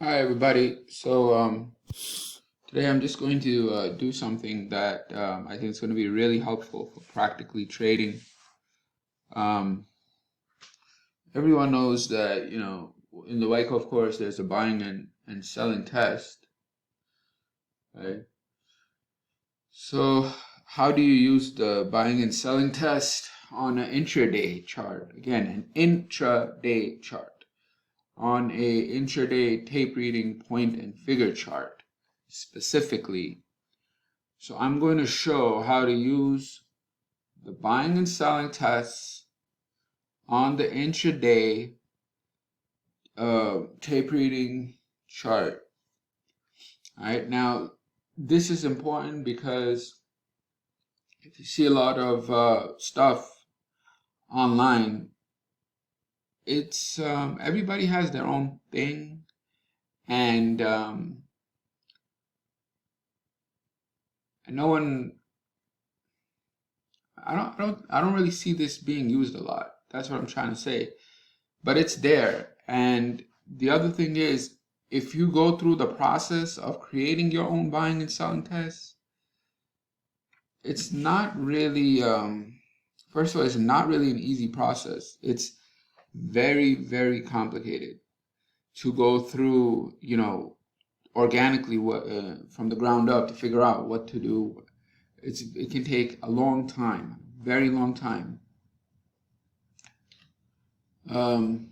Hi everybody. Today I'm just going to do something that I think is going to be really helpful for practically trading. Um, Everyone knows that in the Wyckoff course there's a buying and selling test, right? So how do you use the buying and selling test on an intraday chart? Again, an intraday chart on a intraday tape reading point and figure chart specifically. So I'm going to show how to use the buying and selling tests on the intraday tape reading chart. All right, now this is important because if you see a lot of stuff online, it's everybody has their own thing, and no one. I don't really see this being used a lot. That's what I'm trying to say. But it's there. And the other thing is, if you go through the process of creating your own buying and selling tests, it's not really, first of all, it's not really an easy process. It's very, very complicated to go through, organically from the ground up to figure out what to do. It can take a long time, very long time. Um,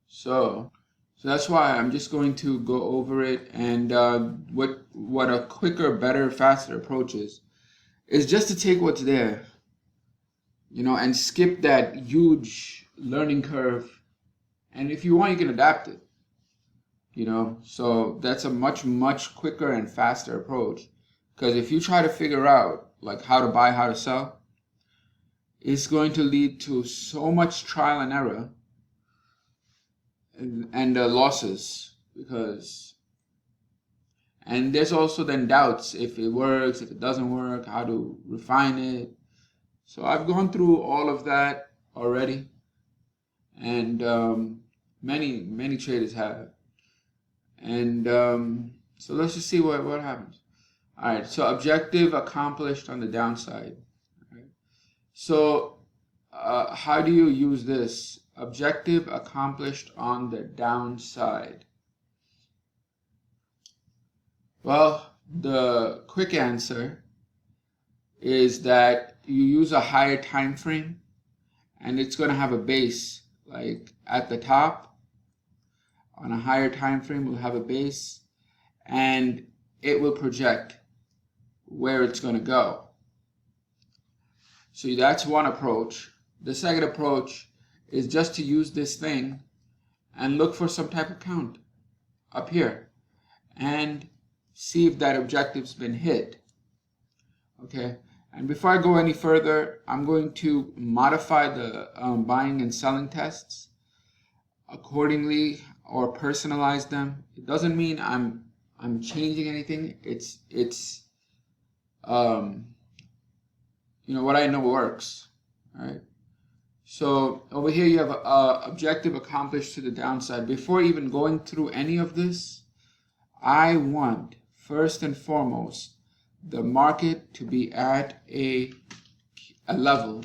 So, so that's why I'm just going to go over it and what a quicker, better, faster approach is just to take what's there, and skip that huge learning curve. And if you want, you can adapt it. So that's a much, much quicker and faster approach. Because if you try to figure out like how to buy, how to sell, it's going to lead to so much trial and error and losses because and there's also then doubts if it works, if it doesn't work, how to refine it. So I've gone through all of that already, and many traders have. And so let's just see what happens. All right, so objective accomplished on the downside. All right. So how do you use this? Objective accomplished on the downside. Well, the quick answer is that you use a higher time frame and it's going to have a base like at the top. On a higher time frame will have a base and it will project where it's going to go. So that's one approach. The second approach is just to use this thing and look for some type of count up here and see if that objective's been hit. Okay, and before I go any further, I'm going to modify the buying and selling tests accordingly or personalize them. It doesn't mean I'm changing anything. It's um, what I know works. All right. So over here you have objective accomplished to the downside. Before even going through any of this, I want first and foremost the market to be at a level,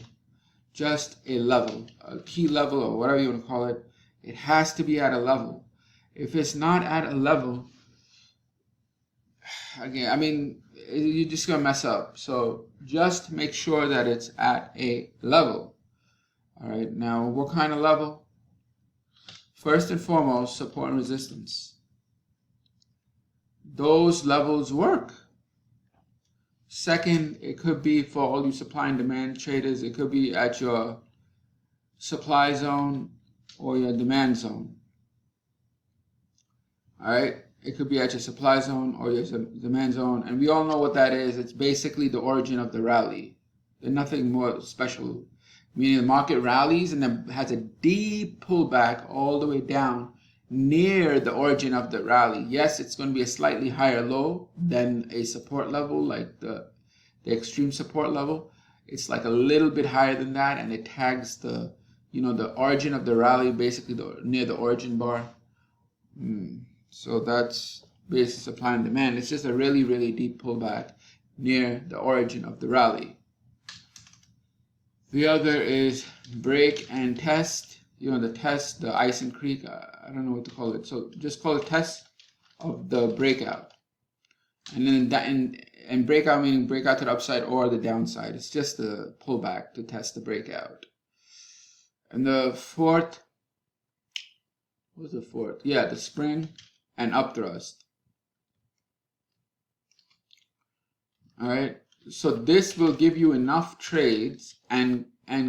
just a level, a key level or whatever you want to call it. It has to be at a level. If it's not at a level, again, I mean, you're just gonna mess up. So just make sure that it's at a level. All right, now what kind of level? First and foremost, support and resistance. Those levels work. Second, it could be for all you supply and demand traders, it could be at your supply zone or your demand zone. All right, it could be at your supply zone or your demand zone, and we all know what that is. It's basically the origin of the rally. There's nothing more special. Meaning the market rallies and then has a deep pullback all the way down near the origin of the rally. Yes, it's going to be a slightly higher low than a support level, like the extreme support level. It's like a little bit higher than that, and it tags the origin of the rally, basically near the origin bar. So that's basic supply and demand. It's just a really, really deep pullback near the origin of the rally. The other is break and test. You know, the test, the Ison Creek, I don't know what to call it. So just call it test of the breakout. And then that, and breakout meaning breakout to the upside or the downside. It's just the pullback to test the breakout. And the fourth, what was the fourth? Yeah, the spring and upthrust. All right. So this will give you enough trades and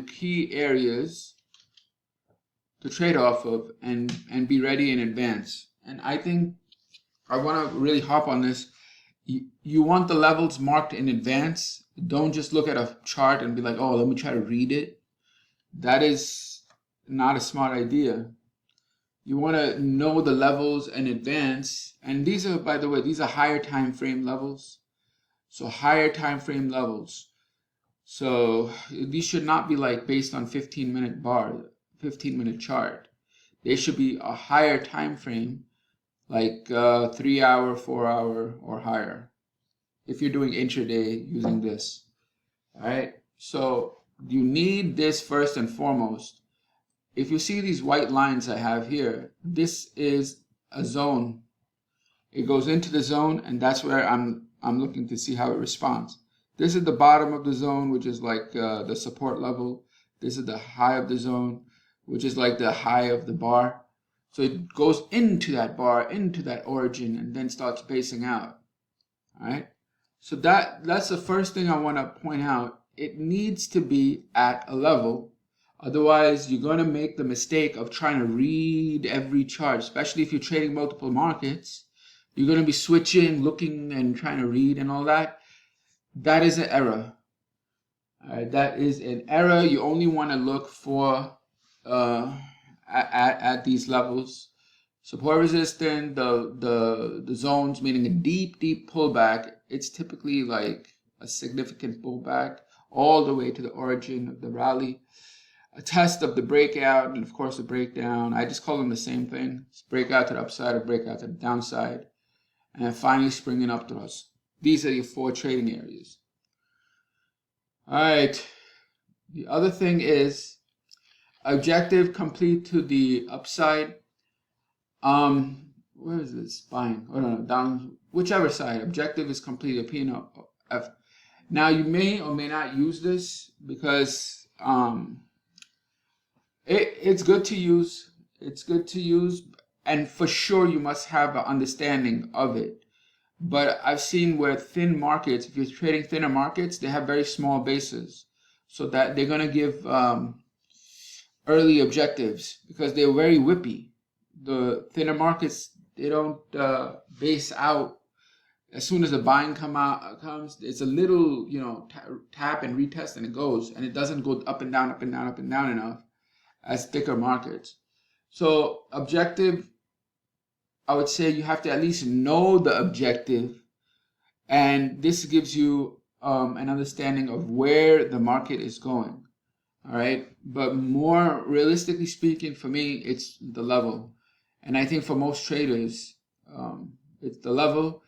key areas to trade off of and be ready in advance. And I think I want to really hop on this. You want the levels marked in advance. Don't just look at a chart and be like, oh, let me try to read it. That is not a smart idea. You want to know the levels in advance. And these are, by the way, these are higher time frame levels. So higher time frame levels. So these should not be like based on 15-minute bar, 15-minute chart. They should be a higher time frame, like 3 hour, 4 hour, or higher. If you're doing intraday using this, all right. So you need this first and foremost. If you see these white lines I have here, this is a zone. It goes into the zone, and that's where I'm looking to see how it responds. This is the bottom of the zone, which is like the support level. This is the high of the zone, which is like the high of the bar. So it goes into that bar, into that origin, and then starts basing out. All right. So that's the first thing I want to point out. It needs to be at a level. Otherwise, you're going to make the mistake of trying to read every chart, especially if you're trading multiple markets. You're going to be switching, looking, and trying to read and all that. That is an error. All right, that is an error. You only want to look for at these levels. Support resistance, the zones, meaning a deep pullback. It's typically like a significant pullback all the way to the origin of the rally. A test of the breakout, and of course a breakdown. I just call them the same thing. It's breakout to the upside or breakout to the downside. And then finally springing up thrust. These are your 4 trading areas. All right. The other thing is objective complete to the upside. Where is this? Buying. Oh no, down. Whichever side. Objective is complete. A P and F. Now you may or may not use this because it's good to use. It's good to use, and for sure you must have an understanding of it. But I've seen where thin markets, if you're trading thinner markets, they have very small bases, so that they're gonna give early objectives because they're very whippy. The thinner markets, they don't base out as soon as the buying comes. It's a little, tap and retest and it goes, and it doesn't go up and down, up and down, up and down enough as thicker markets. So objective, I would say you have to at least know the objective, and this gives you an understanding of where the market is going. All right, but more realistically speaking, for me, it's the level, and I think for most traders, it's the level.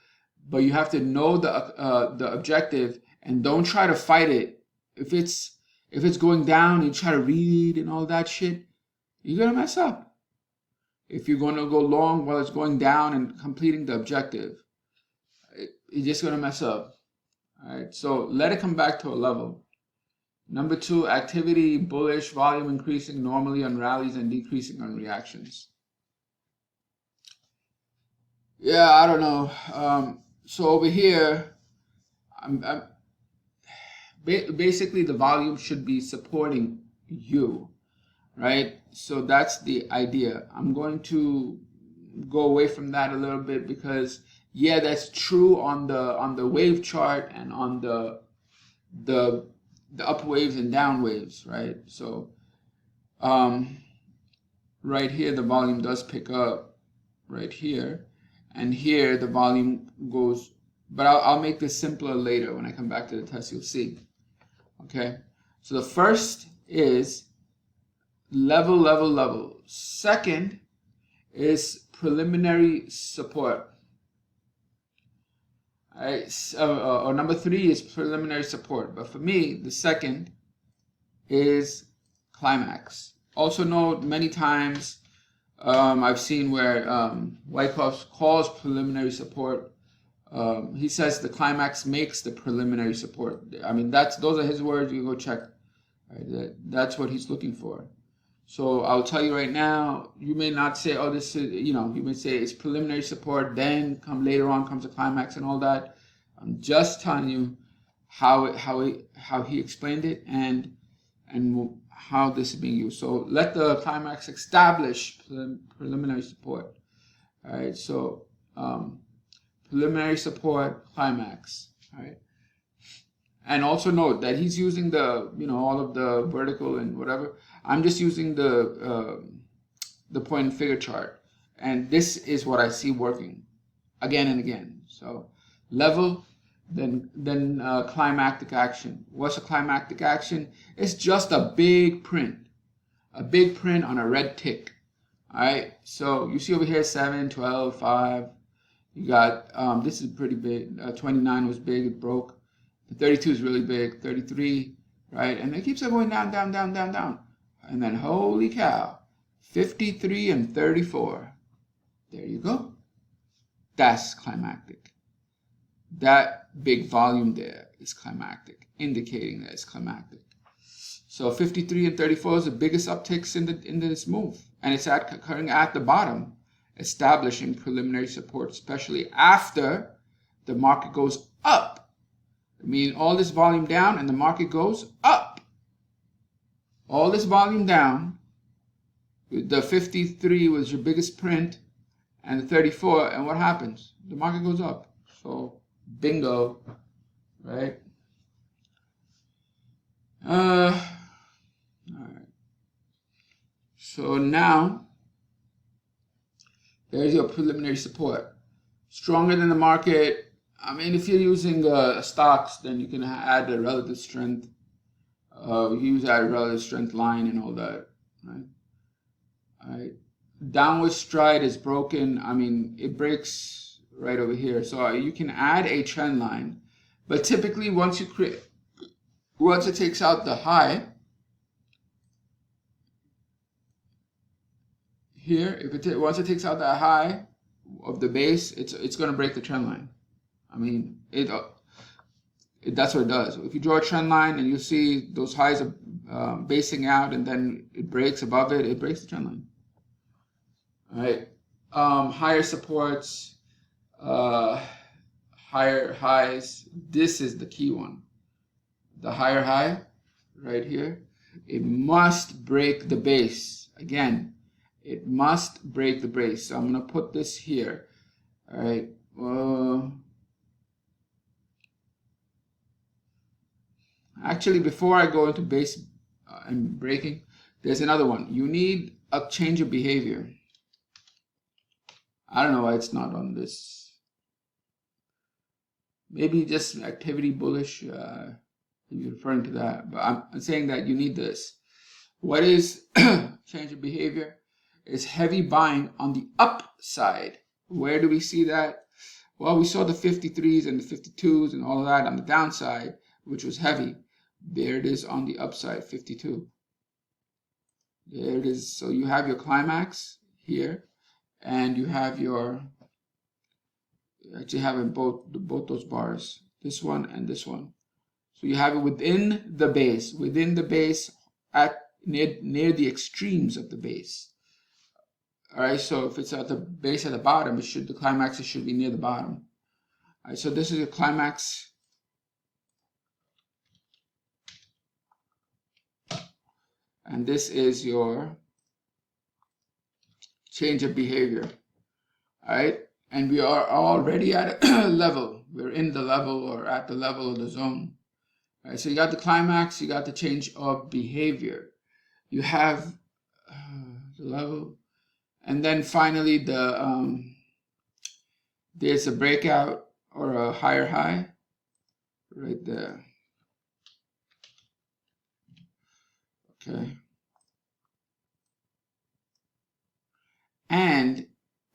But you have to know the objective, and don't try to fight it. If it's going down and you try to read and all that shit, you're gonna mess up. If you're going to go long while it's going down and completing the objective, you're just going to mess up. All right, so let it come back to a level. Number 2, activity bullish, volume increasing normally on rallies and decreasing on reactions. Yeah, I don't know. So over here, basically the volume should be supporting you. Right, so that's the idea. I'm going to go away from that a little bit because yeah, that's true on the wave chart and on the up waves and down waves, right? So right here the volume does pick up right here, and here the volume goes, but I'll make this simpler later when I come back to the test. You'll see. Okay, so the first is level. Second is preliminary support. All right, or number 3 is preliminary support. But for me, the second is climax. Also note, many times I've seen where Wyckoff calls preliminary support. He says the climax makes the preliminary support. I mean, those are his words. You go check. Right? That's what he's looking for. So I'll tell you right now, you may not say, oh, this is, you may say it's preliminary support, then later on comes a climax and all that. I'm just telling you how he explained it and how this is being used. So let the climax establish preliminary support. All right, so preliminary support, climax. All right. And also note that he's using the, all of the vertical and whatever. I'm just using the point and figure chart. And this is what I see working again and again. So level, then climactic action. What's a climactic action? It's just a big print on a red tick. All right. So you see over here 7, 12, 5. You got, this is pretty big. 29 was big, it broke. 32 is really big, 33, right? And it keeps on going down, down, down, down, down. And then, holy cow, 53 and 34. There you go. That's climactic. That big volume there is climactic, indicating that it's climactic. So 53 and 34 is the biggest upticks in this move. And it's occurring at the bottom, establishing preliminary support, especially after the market goes up. I mean, all this volume down and the market goes up. All this volume down. The 53 was your biggest print, and the 34, and what happens? The market goes up. So, bingo, right? All right. So now, there's your preliminary support. Stronger than the market. I mean, if you're using stocks, then you can add a relative strength. Use that relative strength line and all that, right? All right. Downward stride is broken. I mean, it breaks right over here. So you can add a trend line, but typically once it takes out the high here, once it takes out that high of the base, it's going to break the trend line. I mean, that's what it does. If you draw a trend line and you see those highs are basing out and then it breaks above it, it breaks the trend line. All right. Higher supports, higher highs. This is the key one. The higher high right here, it must break the base. Again, it must break the base. So I'm going to put this here. All right. Actually, before I go into base and breaking, there's another one. You need a change of behavior. I don't know why it's not on this. Maybe just activity bullish. You're referring to that, but I'm saying that you need this. What is change of behavior? It's heavy buying on the upside. Where do we see that? Well, we saw the 53s and the 52s and all of that on the downside, which was heavy. There it is on the upside, 52. There it is. So you have your climax here, and you have you actually have it both those bars, this one and this one. So you have it within the base at near the extremes of the base. All right. So if it's at the base at the bottom, the climax should be near the bottom. All right. So this is a climax. And this is your change of behavior. All right. And we are already at a level. We're in the level or at the level of the zone. All right. So you got the climax, you got the change of behavior. You have the level. And then finally there's a breakout or a higher high right there. Okay. And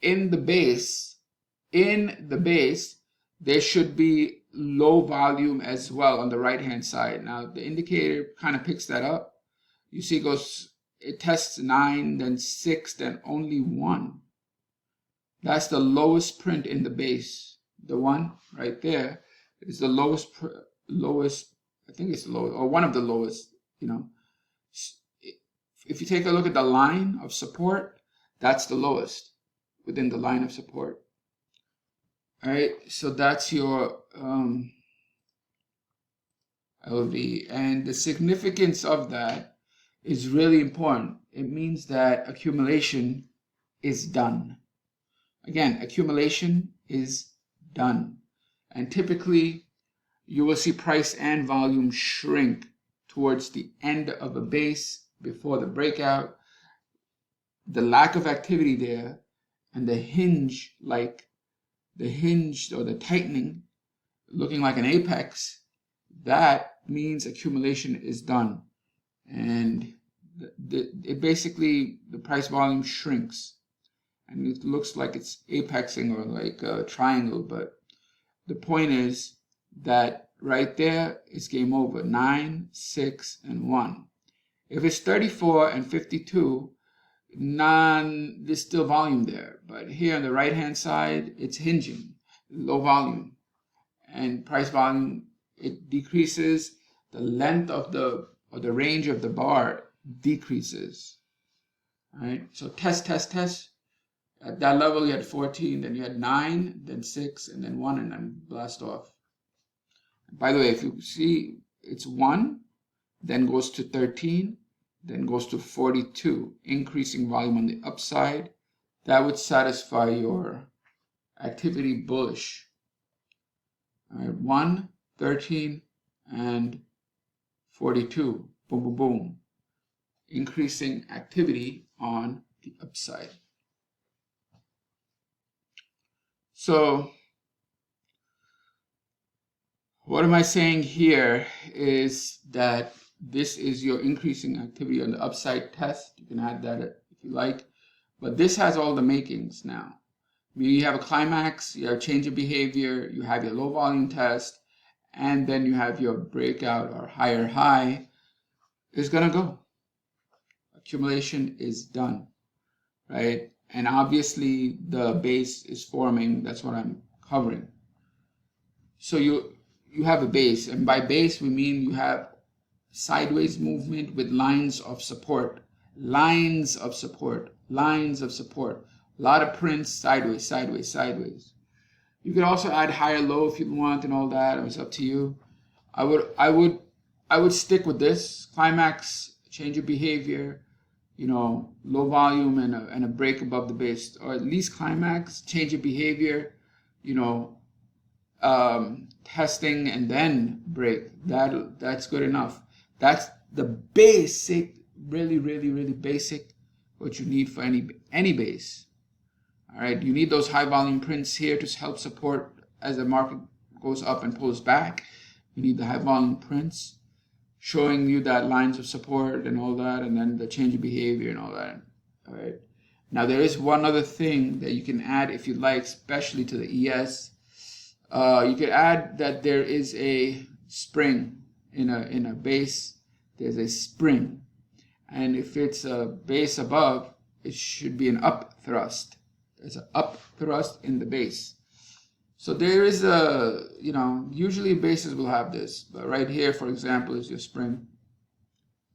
in the base, there should be low volume as well on the right hand side. Now the indicator kind of picks that up. You see it tests 9, then 6, then only 1. That's the lowest print in the base. The one right there is the lowest, I think it's the lowest, or one of the lowest, If you take a look at the line of support, that's the lowest within the line of support. All right, so that's your LV. And the significance of that is really important. It means that accumulation is done. Again, accumulation is done. And typically, you will see price and volume shrink towards the end of a base before the breakout. The lack of activity there and the hinge or the tightening looking like an apex, that means accumulation is done. And it basically, the price volume shrinks. And it looks like it's apexing or like a triangle, but the point is that right there is game over. 9, 6, and 1. If it's 34 and 52, there's still volume there. But here on the right hand side, it's hinging, low volume. And price volume, it decreases. The length of the range of the bar decreases. All right, so test. At that level, you had 14, then you had 9, then 6, and then 1, and then blast off. By the way, if you see, it's 1, then goes to 13, then goes to 42, increasing volume on the upside. That would satisfy your activity bullish. All right, 1, 13, and 42. Boom, boom, boom. Increasing activity on the upside. So what am I saying here is that this is your increasing activity on the upside test. You can add that if you like, but this has all the makings now. I mean, you have a climax, you have change of behavior, you have your low volume test, and then you have your breakout or higher high. It's gonna go. Accumulation is done, right? And obviously the base is forming. That's what I'm covering. So you have a base, and by base we mean you have sideways movement with lines of support. Lines of support. A lot of prints sideways. You could also add higher low if you want and all that. It's up to you. I would stick with this climax, change of behavior, low volume and a break above the base, or at least climax, change of behavior, testing and then break. That's good enough. That's the basic, really basic, what you need for any base. All right, you need those high volume prints here to help support as the market goes up and pulls back. You need the high volume prints showing you that lines of support and all that, and then the change of behavior and all that. All right. Now there is one other thing that you can add if you like, especially to the ES. You could add that there is a spring in a base. There's a spring, and if it's a base above, it should be an up thrust. There's an up thrust in the base. So there is usually bases will have this, but right here, for example, is your spring.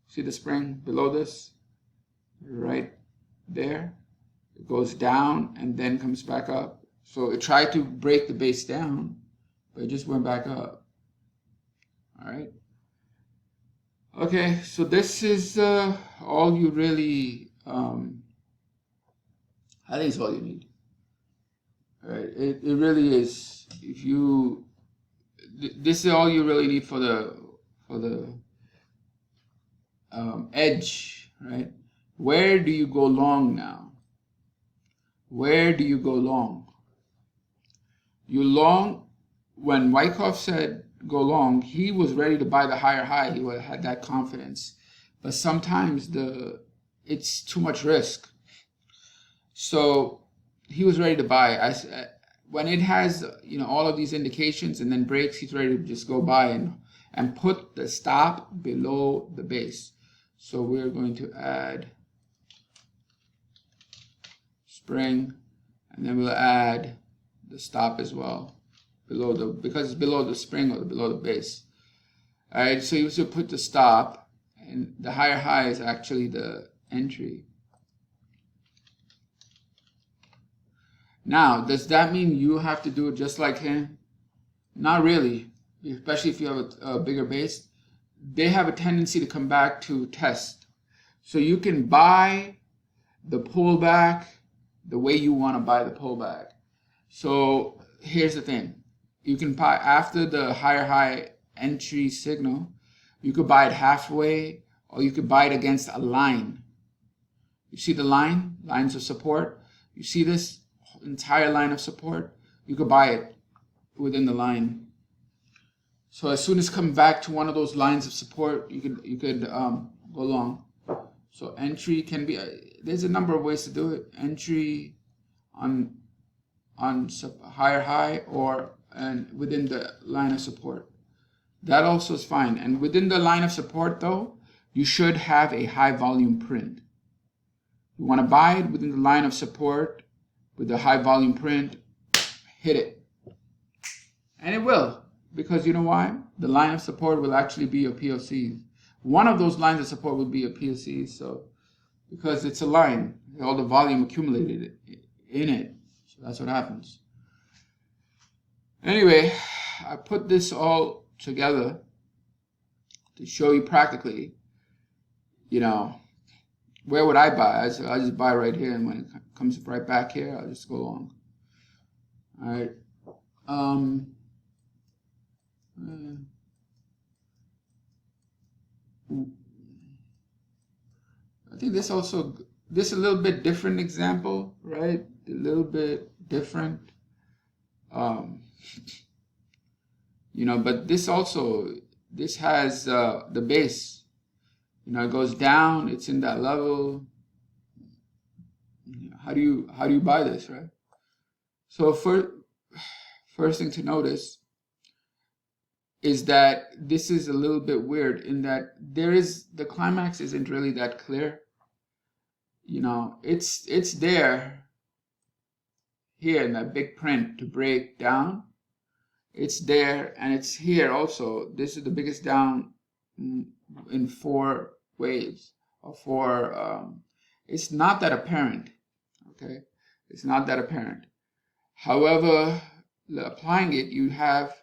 See the spring below this? Right there. It goes down and then comes back up. So it tried to break the base down, but it just went back up. All right. Okay, so this is all you really, I think it's all you need. All right, it really is. This is all you really need for the edge, right? Where do you go long now? Where do you go long? You long, when Wyckoff said go long, he was ready to buy the higher high. He had that confidence. But sometimes it's too much risk. So he was ready to buy. When it has, all of these indications and then breaks, he's ready to just go buy and put the stop below the base. So we're going to add spring, and then we'll add the stop as well because it's below the spring or below the base. All right, so you should put the stop, and the higher high is actually the entry. Now, does that mean you have to do it just like him? Not really, especially if you have a bigger base. They have a tendency to come back to test. So you can buy the pullback the way you want to buy the pullback. So here's the thing. You can buy after the higher high entry signal. You could buy it halfway, or you could buy it against a line. You see the lines of support? You see this entire line of support? You could buy it within the line. So as soon as come back to one of those lines of support, you could go long. So entry can be, there's a number of ways to do it. Entry on higher high and within the line of support. That also is fine. And within the line of support though, you should have a high volume print. You want to buy it within the line of support with the high volume print, hit it. And it will, because you know why? The line of support will actually be your POCs. One of those lines of support will be your POCs, so because it's a line, all the volume accumulated in it. So that's what happens. Anyway, I put this all together to show you practically, where would I buy? I just buy right here, and when it comes right back here, I'll just go long. All right. I think this a little bit different example, right? A little bit different. But this has the base. It goes down. It's in that level. How do you buy this, right? So first thing to notice is that this is a little bit weird in that the climax isn't really that clear. It's there here in that big print to break down. It's there, and it's here also. This is the biggest down in 4 waves or 4. It's not that apparent. Okay, it's not that apparent. However, applying it, you have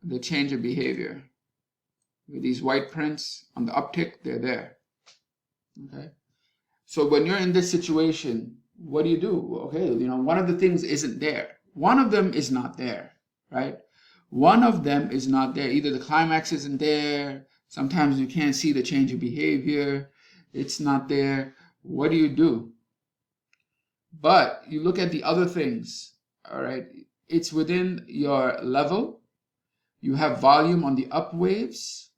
the change of behavior. With these white prints on the uptick, they're there. Okay, so when you're in this situation, what do you do? Okay, one of the things isn't there. One of them is not there, right? One of them is not there. Either the climax isn't there. Sometimes you can't see the change of behavior. It's not there. What do you do? But you look at the other things, all right? It's within your level. You have volume on the up waves.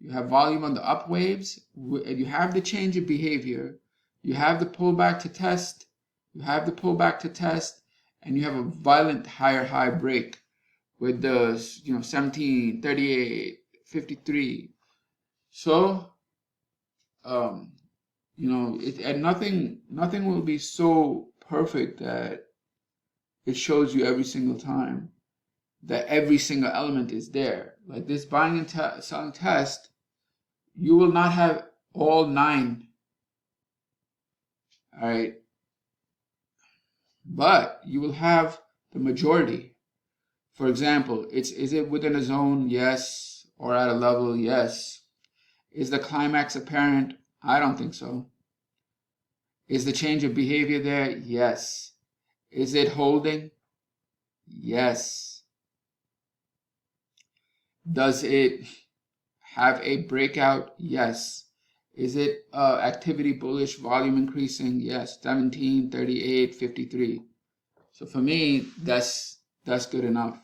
You have volume on the up waves. And you have the change of behavior. You have the pullback to test. You have the pullback to test. And you have a violent higher high break with the 17, 38, 53. So, and nothing will be so perfect that it shows you every single time that every single element is there. Like this buying and selling test, you will not have all 9. All right. But you will have the majority. For example, is it within a zone? Yes. Or at a level? Yes. Is the climax apparent? I don't think so. Is the change of behavior there? Yes. Is it holding? Yes. Does it have a breakout? Yes. Is it activity bullish, volume increasing? Yes. 17, 38, 53. So for me, that's good enough.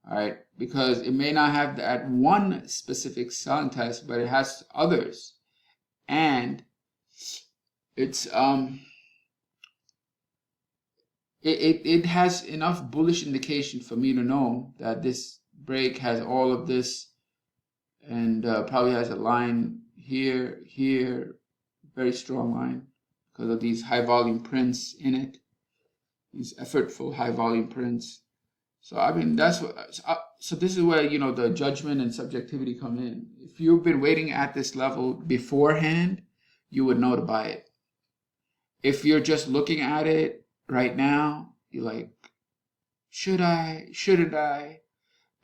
All right, because it may not have that one specific selling test, but it has others. And it's it has enough bullish indication for me to know that this break has all of this, and probably has a line here, here, very strong line because of these high volume prints in it, these effortful high volume prints. So I mean that's what. So this is where the judgment and subjectivity come in. If you've been waiting at this level beforehand, you would know to buy it. If you're just looking at it right now, you're like, should I? Shouldn't I?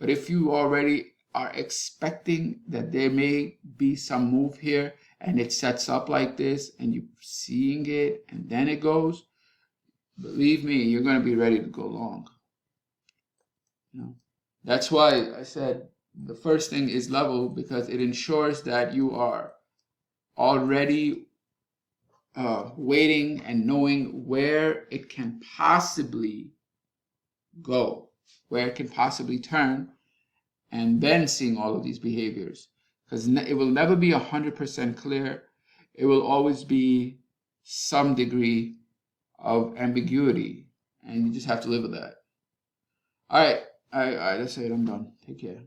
But if you already are expecting that there may be some move here and it sets up like this and you're seeing it and then it goes, believe me, you're going to be ready to go long. That's why I said the first thing is level, because it ensures that you are already waiting and knowing where it can possibly go, where it can possibly turn, and then seeing all of these behaviors. Because it will never be 100% clear. It will always be some degree of ambiguity, and you just have to live with that. All right, that's it. I'm done. Take care.